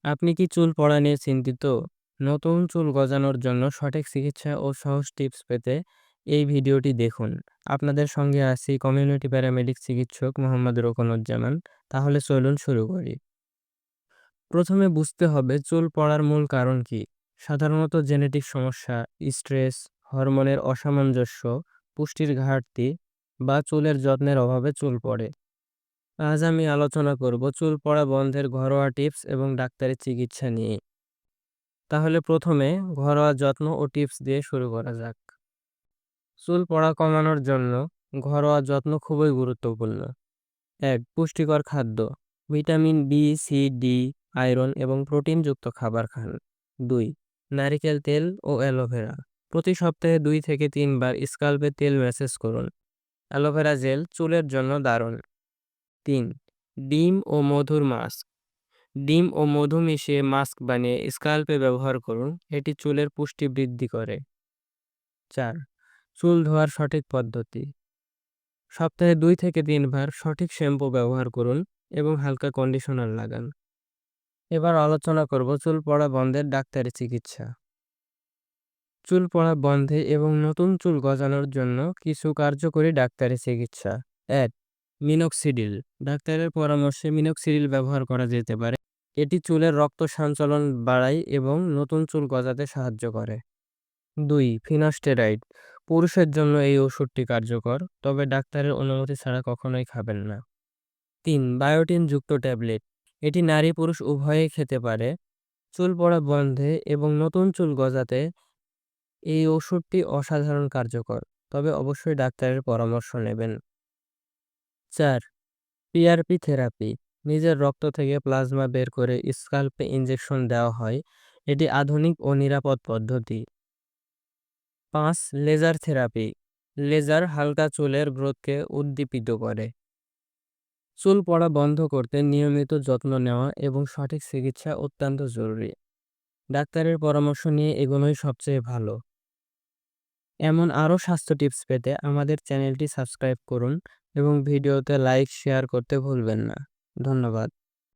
আপনি কি চুল পড়া নিয়ে চিন্তিত? নতুন চুল গজানোর জন্য সঠিক চিকিৎসা ও সহজ টিপস পেতে এই ভিডিওটি দেখুন। আপনাদের সঙ্গে আছি কমিউনিটি প্যারামেডিক চিকিৎসক মোহাম্মদ রোকনউজ্জামান। তাহলে চলুন শুরু করি। প্রথমে বুঝতে হবে চুল পড়ার মূল কারণ কি। সাধারণত জেনেটিক সমস্যা, স্ট্রেস, হরমোনের অসামঞ্জস্য, পুষ্টির ঘাটতি বা চুলের যত্নের অভাবে চুল পড়ে। আজ আমি আলোচনা করব চুল পড়া বন্ধের ঘরোয়া টিপস এবং ডাক্তারি চিকিৎসা নিয়ে। তাহলে প্রথমে ঘরোয়া যত্ন ও টিপস দিয়ে শুরু করা যাক। চুল পড়া কমানোর জন্য ঘরোয়া যত্ন খুবই গুরুত্বপূর্ণ। ১. পুষ্টিকর খাদ্য। Vitamin B, C, D, iron এবং প্রোটিনযুক্ত খাবার খান। ২. নারিকেল তেল ও অ্যালোভেরা। প্রতি সপ্তাহে ২ থেকে ৩ বার স্কাল্পে তেল ম্যাসেজ করুন। অ্যালোভেরা জেল চুলের জন্য দারুণ। ৩. ডিম ও মধুর মাস্ক। ডিম ও মধু মিশিয়ে মাস্ক বানিয়ে স্কাল্পে ব্যবহার করুন। এটি চুলের পুষ্টি বৃদ্ধি করে। ৪. চুল ধোয়ার সঠিক পদ্ধতি। সপ্তাহে ২ থেকে ৩ বার সঠিক শ্যাম্পু ব্যবহার করুন এবং হালকা কন্ডিশনার লাগান। এবার আলোচনা করব চুল পড়া বন্ধের ডাক্তারি চিকিৎসা। চুল পড়া বন্ধে এবং নতুন চুল গজানোর জন্য কিছু কার্যকরী ডাক্তারি চিকিৎসা। ১. মিনোক্সিডিল। ডাক্তারের পরামর্শে মিনোক্সিডিল ব্যবহার করা যেতে পারে। এটি চুলের রক্ত সঞ্চালন বাড়ায় এবং নতুন চুল গজাতে সাহায্য করে। ২. ফিনাস্টেরাইড। পুরুষের জন্য এই ওষুধটি কার্যকর, তবে ডাক্তারের অনুমতি ছাড়া কখনোই খাবেন না। ৩. বায়োটিন যুক্ত ট্যাবলেট। এটি নারী পুরুষ উভয়েই খেতে পারে। চুল পড়া বন্ধে এবং নতুন চুল গজাতে এই ওষুধটি অসাধারণ কার্যকর, তবে অবশ্যই ডাক্তারের পরামর্শ নেবেন। ৪. PRP therapy. নিজের রক্ত থেকে প্লাজমা বের করে স্কাল্পে ইনজেকশন দেওয়া হয়। এটি আধুনিক ও নিরাপদ পদ্ধতি। ৫. Laser therapy. লেজার হালকা চুলের গ্রোথকে উদ্দীপিত করে। চুল পড়া বন্ধ করতে নিয়মিত যত্ন নেওয়া এবং সঠিক চিকিৎসা অত্যন্ত জরুরি। ডাক্তারের পরামর্শ নিয়ে এগোনোই সবচেয়ে ভালো। এমন আরও স্বাস্থ্য টিপস পেতে আমাদের চ্যানেলটি সাবস্ক্রাইব করুন এবং ভিডিওতে লাইক শেয়ার করতে ভুলবেন না। ধন্যবাদ।